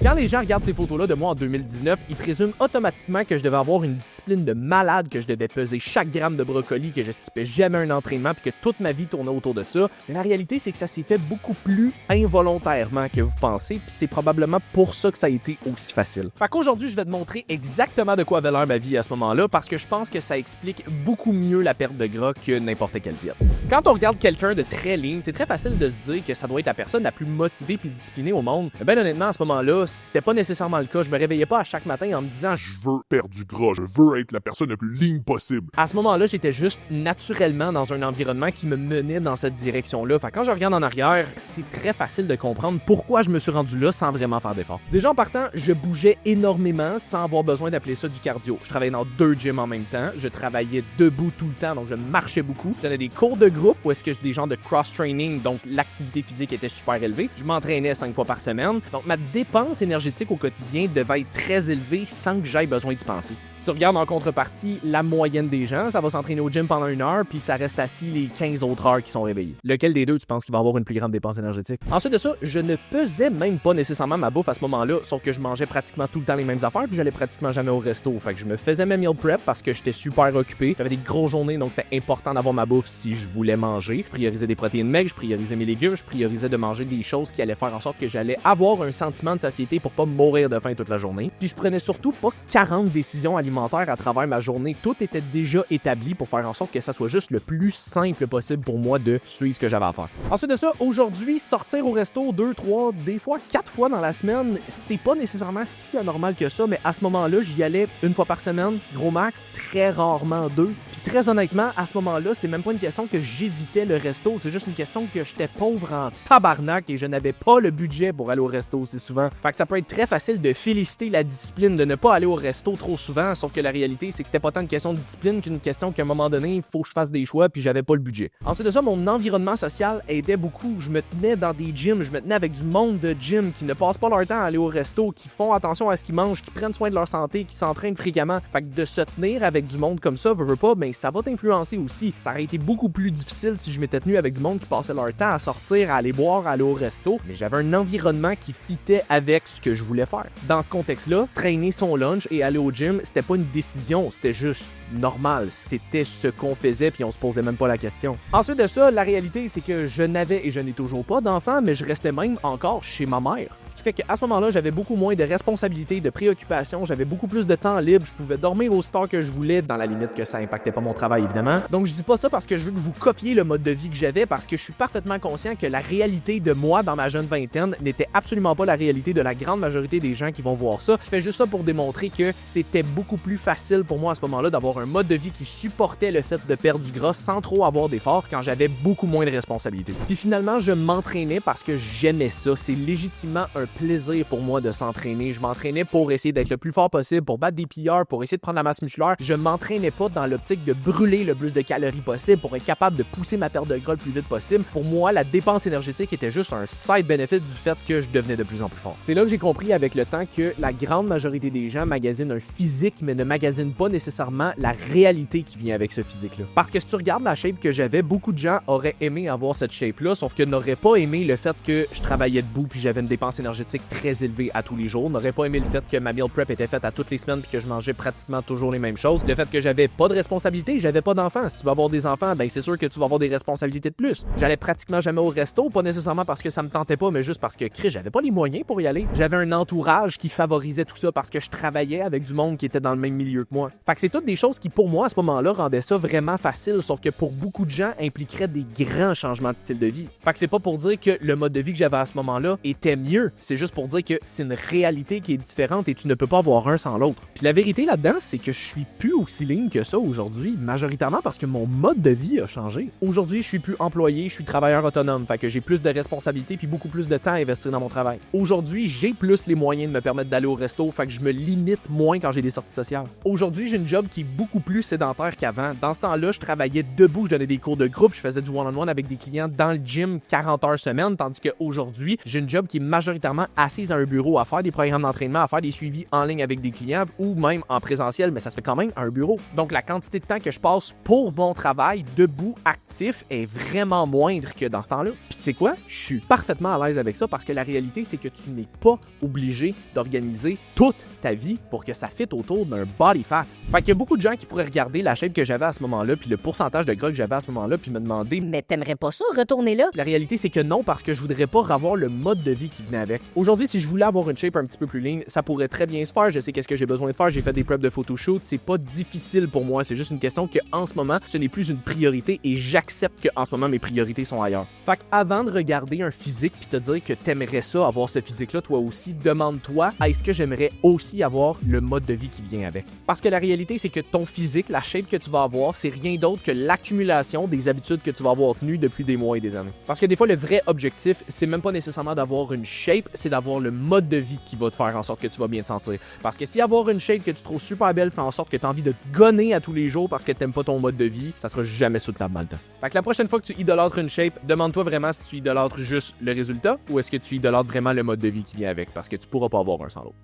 Quand les gens regardent ces photos-là de moi en 2019, ils présument automatiquement que je devais avoir une discipline de malade, que je devais peser chaque gramme de brocoli, que je skippais jamais un entraînement puis que toute ma vie tournait autour de ça. Mais la réalité, c'est que ça s'est fait beaucoup plus involontairement que vous pensez, puis c'est probablement pour ça que ça a été aussi facile. Fait qu'aujourd'hui, je vais te montrer exactement de quoi avait l'air ma vie à ce moment-là, parce que je pense que ça explique beaucoup mieux la perte de gras que n'importe quelle diète. Quand on regarde quelqu'un de très lean, c'est très facile de se dire que ça doit être la personne la plus motivée puis disciplinée au monde. Mais ben honnêtement, à ce moment-là, c'était pas nécessairement le cas. Je me réveillais pas à chaque matin en me disant « Je veux perdre du gras, je veux être la personne la plus lean possible. » À ce moment-là, j'étais juste naturellement dans un environnement qui me menait dans cette direction-là. Fait que quand je regarde en arrière, c'est très facile de comprendre pourquoi je me suis rendu là sans vraiment faire d'efforts. Déjà en partant, je bougeais énormément sans avoir besoin d'appeler ça du cardio. Je travaillais dans 2 gyms en même temps. Je travaillais debout tout le temps, donc je marchais beaucoup. J'avais des cours de groupe où est-ce que des gens de cross-training, donc l'activité physique était super élevée. Je m'entraînais 5 fois par semaine. Donc ma dépense énergétique au quotidien devait être très élevée sans que j'aille besoin d'y penser. Si tu regardes en contrepartie, la moyenne des gens, ça va s'entraîner au gym pendant 1 heure, puis ça reste assis les 15 autres heures qui sont réveillés. Lequel des deux tu penses qu'il va avoir une plus grande dépense énergétique? Ensuite de ça, je ne pesais même pas nécessairement ma bouffe à ce moment-là, sauf que je mangeais pratiquement tout le temps les mêmes affaires, puis j'allais pratiquement jamais au resto. Fait que je me faisais mes meal prep parce que j'étais super occupé. J'avais des grosses journées, donc c'était important d'avoir ma bouffe si je voulais manger. Je priorisais des protéines maigres, je priorisais mes légumes, je priorisais de manger des choses qui allaient faire en sorte que j'allais avoir un sentiment de satiété pour pas mourir de faim toute la journée. Puis je prenais surtout pas 40 décisions alimentaires à travers ma journée. Tout était déjà établi pour faire en sorte que ça soit juste le plus simple possible pour moi de suivre ce que j'avais à faire. Ensuite de ça, aujourd'hui, sortir au resto 2, 3, des fois 4 fois dans la semaine, c'est pas nécessairement si anormal que ça, mais à ce moment-là, j'y allais 1 fois par semaine, gros max, très rarement 2. Puis très honnêtement, à ce moment-là, c'est même pas une question que j'évitais le resto, c'est juste une question que j'étais pauvre en tabarnak et je n'avais pas le budget pour aller au resto aussi souvent. Fait que ça peut être très facile de féliciter la discipline de ne pas aller au resto trop souvent, sauf que la réalité, c'est que c'était pas tant une question de discipline qu'une question qu'à un moment donné, il faut que je fasse des choix puis j'avais pas le budget. Ensuite de ça, mon environnement social aidait beaucoup. Je me tenais dans des gyms, je me tenais avec du monde de gym qui ne passent pas leur temps à aller au resto, qui font attention à ce qu'ils mangent, qui prennent soin de leur santé, qui s'entraînent fréquemment. Fait que de se tenir avec du monde comme ça, veux pas, ben ça va t'influencer aussi. Ça aurait été beaucoup plus difficile si je m'étais tenu avec du monde qui passait leur temps à sortir, à aller boire, à aller au resto, mais j'avais un environnement qui fitait avec ce que je voulais faire. Dans ce contexte-là, traîner son lunch et aller au gym, c'était pas une décision, c'était juste normal. C'était ce qu'on faisait puis on se posait même pas la question. Ensuite de ça, la réalité, c'est que je n'avais et je n'ai toujours pas d'enfants, mais je restais même encore chez ma mère. Ce qui fait qu'à ce moment-là, j'avais beaucoup moins de responsabilités, de préoccupations, j'avais beaucoup plus de temps libre, je pouvais dormir aussi tard que je voulais, dans la limite que ça impactait pas mon travail évidemment. Donc je dis pas ça parce que je veux que vous copiez le mode de vie que j'avais, parce que je suis parfaitement conscient que la réalité de moi dans ma jeune vingtaine n'était absolument pas la réalité de la grande majorité des gens qui vont voir ça. Je fais juste ça pour démontrer que c'était beaucoup plus facile pour moi à ce moment-là d'avoir un mode de vie qui supportait le fait de perdre du gras sans trop avoir d'efforts quand j'avais beaucoup moins de responsabilités. Puis finalement, je m'entraînais parce que j'aimais ça. C'est légitimement un plaisir pour moi de s'entraîner. Je m'entraînais pour essayer d'être le plus fort possible, pour battre des PR, pour essayer de prendre la masse musculaire. Je m'entraînais pas dans l'optique de brûler le plus de calories possible, pour être capable de pousser ma perte de gras le plus vite possible. Pour moi, la dépense énergétique était juste un side benefit du fait que je devenais de plus en plus fort. C'est là que j'ai compris avec le temps que la grande majorité des gens magasinent un physique, mais ne magasinent pas nécessairement la réalité qui vient avec ce physique-là. Parce que si tu regardes la shape que j'avais, beaucoup de gens auraient aimé avoir cette shape-là, sauf que n'auraient pas aimé le fait que je travaillais debout puis j'avais une dépense énergétique très élevée à tous les jours, n'auraient pas aimé le fait que ma meal prep était faite à toutes les semaines puis que je mangeais pratiquement toujours les mêmes choses, le fait que j'avais pas de responsabilité, j'avais pas d'enfants. Si tu vas avoir des enfants, ben c'est sûr que tu vas avoir des responsabilités de plus. J'allais pratiquement jamais au resto, pas nécessairement parce que ça me tentait pas, mais juste parce que j'avais pas les moyens pour y aller. J'avais un entourage qui favorisait tout ça parce que je travaillais avec du monde qui était dans le même milieu que moi. Fait que c'est toutes des choses qui pour moi à ce moment-là rendaient ça vraiment facile, sauf que pour beaucoup de gens impliqueraient des grands changements de style de vie. Fait que c'est pas pour dire que le mode de vie que j'avais à ce moment-là était mieux, c'est juste pour dire que c'est une réalité qui est différente et tu ne peux pas avoir un sans l'autre. Puis la vérité là-dedans, c'est que je suis plus aussi lean que ça aujourd'hui, majoritairement parce que mon mode de vie a changé. Aujourd'hui, je suis plus employé, je suis travailleur autonome, fait que j'ai plus de responsabilités puis beaucoup plus de temps à investir dans mon travail. Aujourd'hui, j'ai plus les moyens de me permettre d'aller au resto, fait que je me limite moins quand j'ai des sorties sociales. Aujourd'hui, j'ai une job qui est beaucoup beaucoup plus sédentaire qu'avant. Dans ce temps-là, je travaillais debout, je donnais des cours de groupe, je faisais du one-on-one avec des clients dans le gym 40 heures semaine, tandis qu'aujourd'hui, j'ai une job qui est majoritairement assise à un bureau à faire des programmes d'entraînement, à faire des suivis en ligne avec des clients ou même en présentiel, mais ça se fait quand même à un bureau. Donc la quantité de temps que je passe pour mon travail debout, actif, est vraiment moindre que dans ce temps-là. Puis tu sais quoi? Je suis parfaitement à l'aise avec ça parce que la réalité, c'est que tu n'es pas obligé d'organiser toute ta vie pour que ça fitte autour d'un body fat. Fait qu'il y a beaucoup de gens qui pourraient regarder la shape que j'avais à ce moment-là, puis le pourcentage de gras que j'avais à ce moment-là, puis me demander Mais t'aimerais pas ça, retourner là? la réalité, c'est que non, parce que je voudrais pas avoir le mode de vie qui venait avec. Aujourd'hui, si je voulais avoir une shape un petit peu plus lean, ça pourrait très bien se faire. Je sais qu'est-ce que j'ai besoin de faire. J'ai fait des preps de photoshoot. C'est pas difficile pour moi. C'est juste une question que en ce moment, ce n'est plus une priorité et j'accepte que en ce moment, mes priorités sont ailleurs. Fait qu'avant de regarder un physique puis te dire que t'aimerais ça, avoir ce physique-là, toi aussi, demande-toi, est-ce que j'aimerais aussi avoir le mode de vie qui vient avec? Parce que la réalité, c'est que ton physique, la shape que tu vas avoir, c'est rien d'autre que l'accumulation des habitudes que tu vas avoir tenues depuis des mois et des années. Parce que des fois, le vrai objectif, c'est même pas nécessairement d'avoir une shape, c'est d'avoir le mode de vie qui va te faire en sorte que tu vas bien te sentir. Parce que si avoir une shape que tu trouves super belle fait en sorte que tu as envie de te gonner à tous les jours parce que t'aimes pas ton mode de vie, ça sera jamais soutenable dans le temps. Fait que la prochaine fois que tu idolâtres une shape, demande-toi vraiment si tu idolâtres juste le résultat ou est-ce que tu idolâtres vraiment le mode de vie qui vient avec, parce que tu pourras pas avoir un sans l'autre.